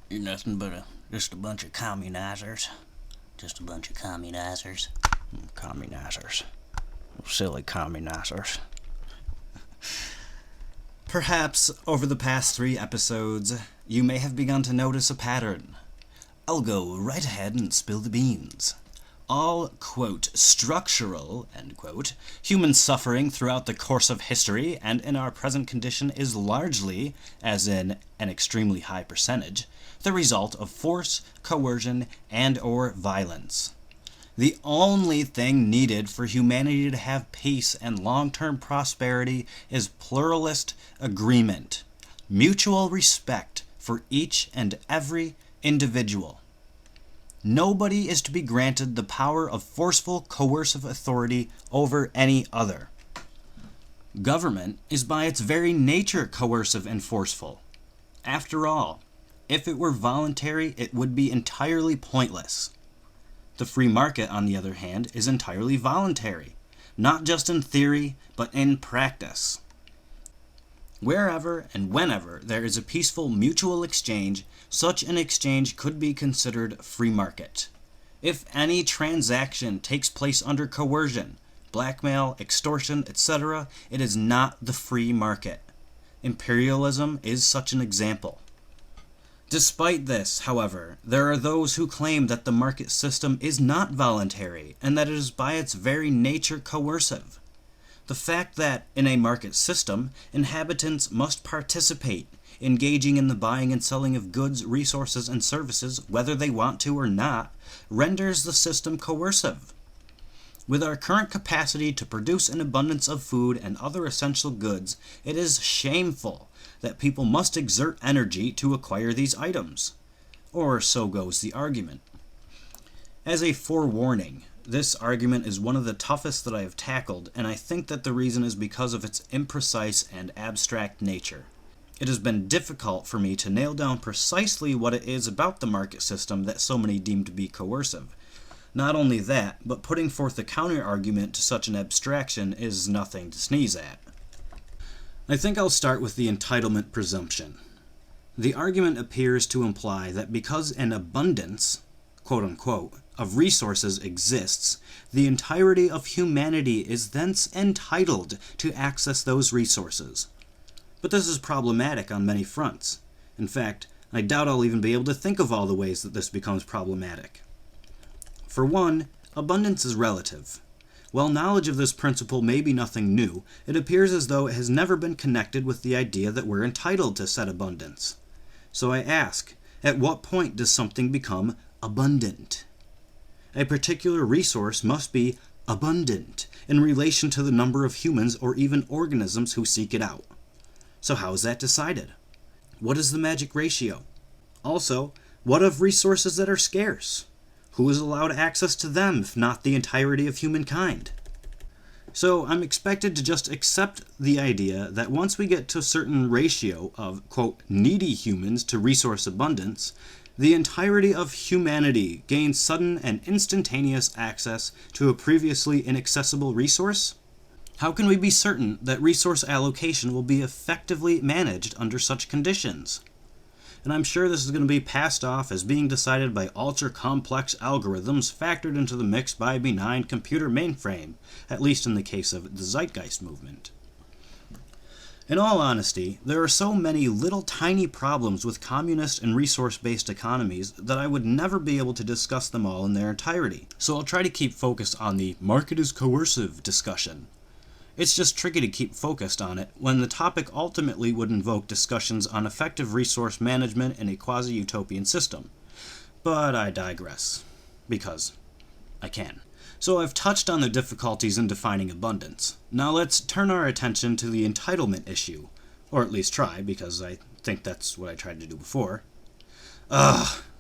You're nothing but just a bunch of communizers. Just a bunch of communizers. Communizers. Silly communizers. Perhaps over the past 3 episodes, you may have begun to notice a pattern. I'll go right ahead and spill the beans. All, quote, structural, end quote, human suffering throughout the course of history and in our present condition is largely, as in an extremely high percentage, the result of force, coercion, and or violence. The only thing needed for humanity to have peace and long-term prosperity is pluralist agreement, mutual respect for each and every individual. Nobody is to be granted the power of forceful, coercive authority over any other. Government is by its very nature coercive and forceful. After all, if it were voluntary, it would be entirely pointless. The free market, on the other hand, is entirely voluntary, not just in theory, but in practice. Wherever and whenever there is a peaceful mutual exchange, such an exchange could be considered free market. If any transaction takes place under coercion, blackmail, extortion, etc., it is not the free market. Imperialism is such an example. Despite this, however, there are those who claim that the market system is not voluntary and that it is by its very nature coercive. The fact that, in a market system, inhabitants must participate, engaging in the buying and selling of goods, resources, and services, whether they want to or not, renders the system coercive. With our current capacity to produce an abundance of food and other essential goods, it is shameful that people must exert energy to acquire these items. Or so goes the argument. As a forewarning, this argument is one of the toughest that I have tackled, and I think that the reason is because of its imprecise and abstract nature. It has been difficult for me to nail down precisely what it is about the market system that so many deem to be coercive. Not only that, but putting forth a counter-argument to such an abstraction is nothing to sneeze at. I think I'll start with the entitlement presumption. The argument appears to imply that because an abundance, quote-unquote, of resources exists, the entirety of humanity is thence entitled to access those resources. But this is problematic on many fronts. In fact, I doubt I'll even be able to think of all the ways that this becomes problematic. For one, abundance is relative. While knowledge of this principle may be nothing new, it appears as though it has never been connected with the idea that we're entitled to said abundance. So I ask, at what point does something become abundant? A particular resource must be abundant in relation to the number of humans or even organisms who seek it out. So how is that decided? What is the magic ratio? Also, what of resources that are scarce? Who is allowed access to them if not the entirety of humankind? So I'm expected to just accept the idea that once we get to a certain ratio of, quote, needy humans to resource abundance, the entirety of humanity gains sudden and instantaneous access to a previously inaccessible resource? How can we be certain that resource allocation will be effectively managed under such conditions? And I'm sure this is going to be passed off as being decided by ultra-complex algorithms factored into the mix by a benign computer mainframe, at least in the case of the Zeitgeist movement. In all honesty, there are so many little tiny problems with communist and resource-based economies that I would never be able to discuss them all in their entirety, so I'll try to keep focused on the market is coercive discussion. It's just tricky to keep focused on it when the topic ultimately would invoke discussions on effective resource management in a quasi-utopian system. But I digress, because I can. So I've touched on the difficulties in defining abundance. Now let's turn our attention to the entitlement issue, or at least try, because I think that's what I tried to do before.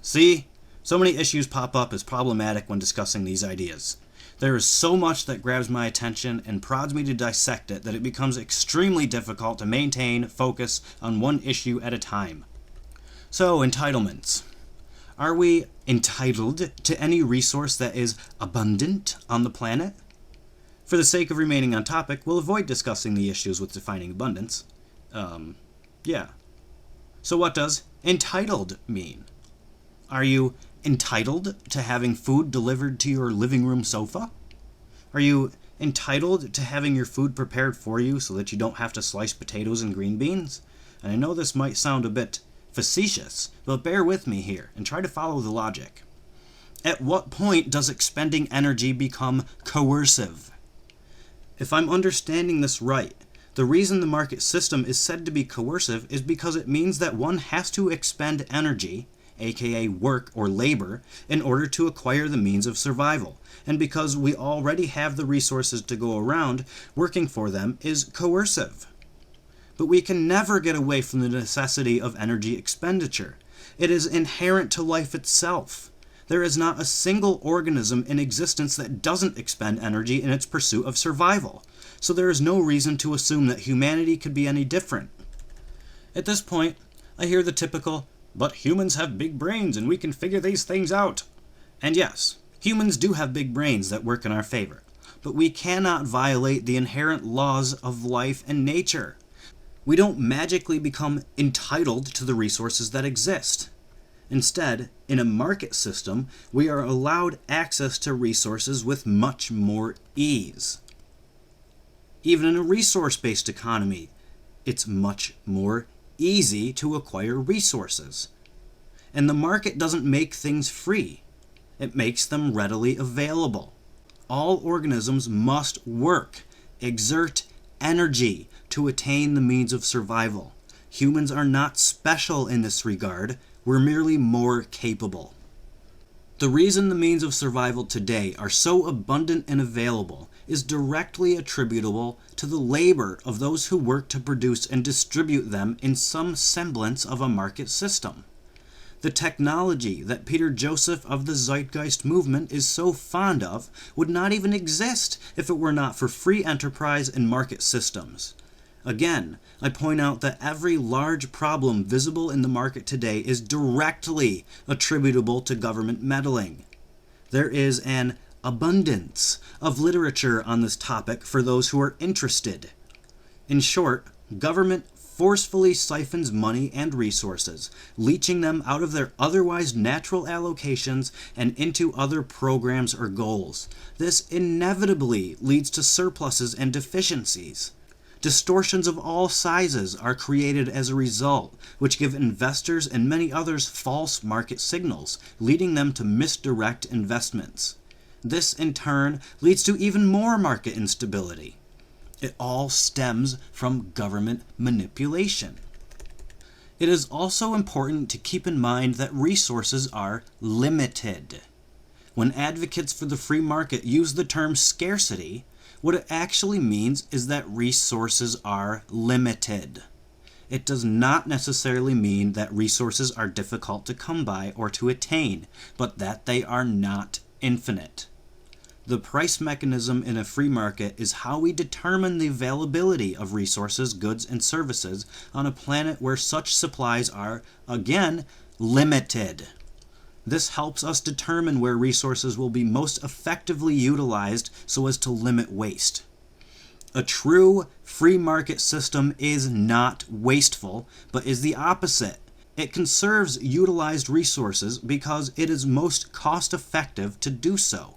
See? So many issues pop up as problematic when discussing these ideas. There is so much that grabs my attention and prods me to dissect it that it becomes extremely difficult to maintain focus on one issue at a time. So, entitlements. Are we entitled to any resource that is abundant on the planet? For the sake of remaining on topic, we'll avoid discussing the issues with defining abundance. Yeah. So what does entitled mean? Are you entitled to having food delivered to your living room sofa? Are you entitled to having your food prepared for you so that you don't have to slice potatoes and green beans? And I know this might sound a bit facetious, but bear with me here and try to follow the logic. At what point does expending energy become coercive? If I'm understanding this right, the reason the market system is said to be coercive is because it means that one has to expend energy, aka work or labor, in order to acquire the means of survival. And because we already have the resources to go around, working for them is coercive. But we can never get away from the necessity of energy expenditure. It is inherent to life itself. There is not a single organism in existence that doesn't expend energy in its pursuit of survival, so there is no reason to assume that humanity could be any different. At this point, I hear the typical, "But humans have big brains and we can figure these things out." And yes, humans do have big brains that work in our favor, but we cannot violate the inherent laws of life and nature. We don't magically become entitled to the resources that exist. Instead, in a market system, we are allowed access to resources with much more ease. Even in a resource-based economy, it's much more easy to acquire resources. And the market doesn't make things free. It makes them readily available. All organisms must work, exert energy to attain the means of survival. Humans are not special in this regard. We're merely more capable. The reason the means of survival today are so abundant and available is directly attributable to the labor of those who work to produce and distribute them in some semblance of a market system. The technology that Peter Joseph of the Zeitgeist movement is so fond of would not even exist if it were not for free enterprise and market systems. Again, I point out that every large problem visible in the market today is directly attributable to government meddling. There is an abundance of literature on this topic for those who are interested. In short, government forcefully siphons money and resources, leeching them out of their otherwise natural allocations and into other programs or goals. This inevitably leads to surpluses and deficiencies. Distortions of all sizes are created as a result, which give investors and many others false market signals, leading them to misdirect investments. This, in turn, leads to even more market instability. It all stems from government manipulation. It is also important to keep in mind that resources are limited. When advocates for the free market use the term scarcity, what it actually means is that resources are limited. It does not necessarily mean that resources are difficult to come by or to attain, but that they are not infinite. The price mechanism in a free market is how we determine the availability of resources, goods, and services on a planet where such supplies are, again, limited. This helps us determine where resources will be most effectively utilized so as to limit waste. A true free market system is not wasteful, but is the opposite. It conserves utilized resources because it is most cost-effective to do so.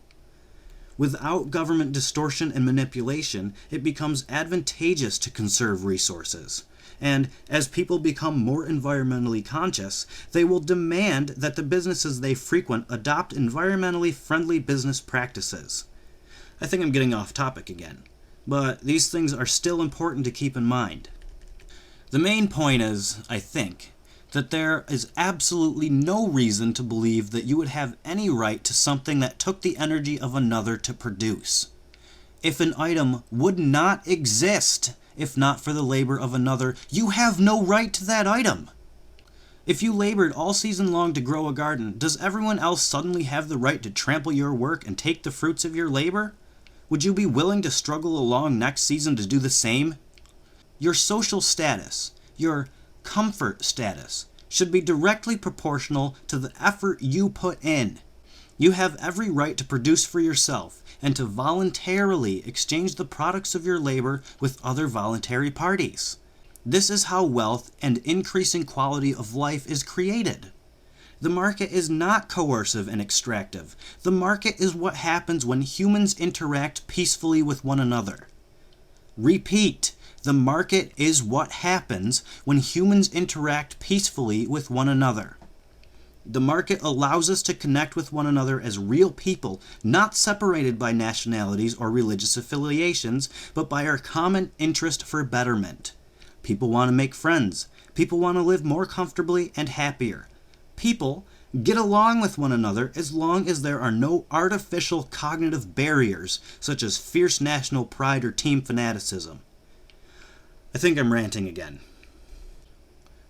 Without government distortion and manipulation, it becomes advantageous to conserve resources. And as people become more environmentally conscious, they will demand that the businesses they frequent adopt environmentally friendly business practices. I think I'm getting off topic again, but these things are still important to keep in mind. The main point is, I think, that there is absolutely no reason to believe that you would have any right to something that took the energy of another to produce. If an item would not exist if not for the labor of another, you have no right to that item. If you labored all season long to grow a garden, does everyone else suddenly have the right to trample your work and take the fruits of your labor? Would you be willing to struggle along next season to do the same? Your social status, your comfort status, should be directly proportional to the effort you put in. You have every right to produce for yourself and to voluntarily exchange the products of your labor with other voluntary parties. This is how wealth and increasing quality of life is created. The market is not coercive and extractive. The market is what happens when humans interact peacefully with one another. Repeat, the market is what happens when humans interact peacefully with one another. The market allows us to connect with one another as real people, not separated by nationalities or religious affiliations, but by our common interest for betterment. People want to make friends. People want to live more comfortably and happier. People get along with one another as long as there are no artificial cognitive barriers, such as fierce national pride or team fanaticism. I think I'm ranting again.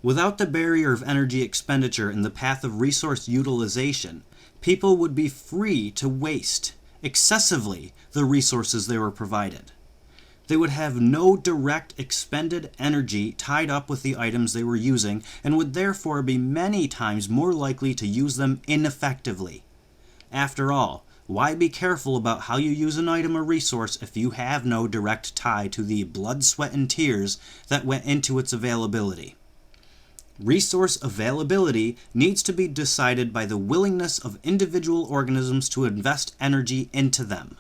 Without the barrier of energy expenditure in the path of resource utilization, people would be free to waste excessively the resources they were provided. They would have no direct expended energy tied up with the items they were using and would therefore be many times more likely to use them ineffectively. After all, why be careful about how you use an item or resource if you have no direct tie to the blood, sweat, and tears that went into its availability? Resource availability needs to be decided by the willingness of individual organisms to invest energy into them.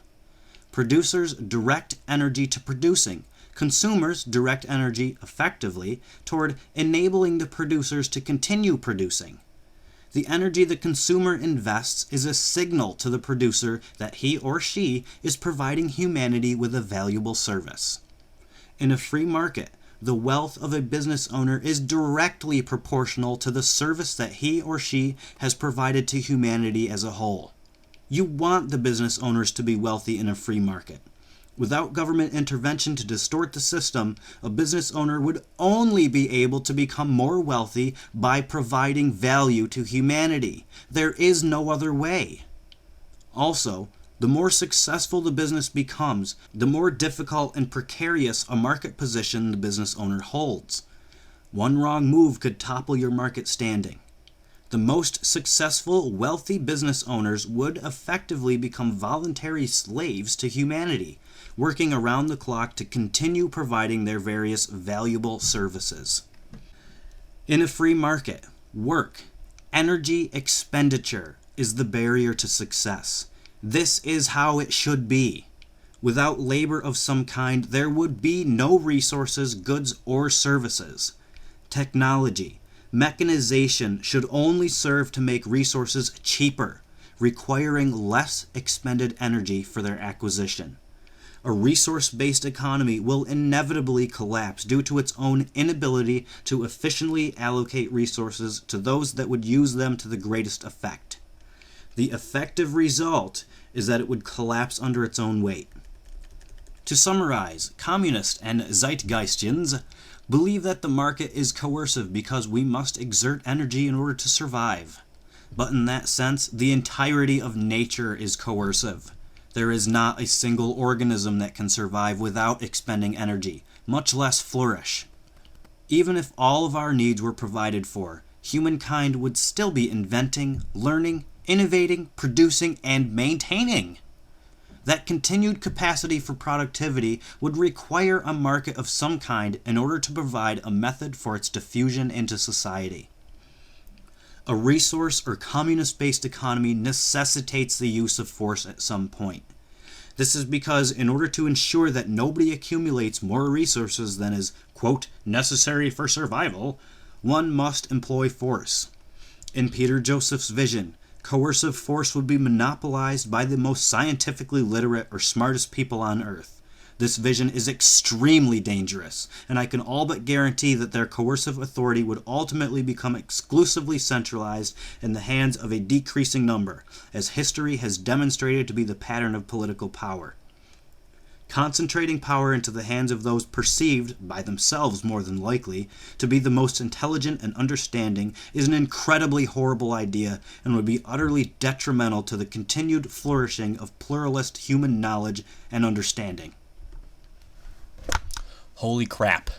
Producers direct energy to producing. Consumers direct energy effectively toward enabling the producers to continue producing. The energy the consumer invests is a signal to the producer that he or she is providing humanity with a valuable service. In a free market, the wealth of a business owner is directly proportional to the service that he or she has provided to humanity as a whole. You want the business owners to be wealthy in a free market. Without government intervention to distort the system, a business owner would only be able to become more wealthy by providing value to humanity. There is no other way. Also, the more successful the business becomes, the more difficult and precarious a market position the business owner holds. One wrong move could topple your market standing. The most successful, wealthy business owners would effectively become voluntary slaves to humanity, working around the clock to continue providing their various valuable services. In a free market, work, energy expenditure is the barrier to success. This is how it should be. Without labor of some kind, there would be no resources, goods, or services. Technology, mechanization should only serve to make resources cheaper, requiring less expended energy for their acquisition. A resource-based economy will inevitably collapse due to its own inability to efficiently allocate resources to those that would use them to the greatest effect. The effective result is that it would collapse under its own weight. To summarize, communists and Zeitgeistians believe that the market is coercive because we must exert energy in order to survive. But in that sense, the entirety of nature is coercive. There is not a single organism that can survive without expending energy, much less flourish. Even if all of our needs were provided for, humankind would still be inventing, learning, innovating, producing, and maintaining. That continued capacity for productivity would require a market of some kind in order to provide a method for its diffusion into society. A resource or communist-based economy necessitates the use of force at some point. This is because in order to ensure that nobody accumulates more resources than is, quote, necessary for survival, one must employ force. In Peter Joseph's vision, coercive force would be monopolized by the most scientifically literate or smartest people on Earth. This vision is extremely dangerous, and I can all but guarantee that their coercive authority would ultimately become exclusively centralized in the hands of a decreasing number, as history has demonstrated to be the pattern of political power. Concentrating power into the hands of those perceived, by themselves more than likely, to be the most intelligent and understanding is an incredibly horrible idea and would be utterly detrimental to the continued flourishing of pluralist human knowledge and understanding. Holy crap.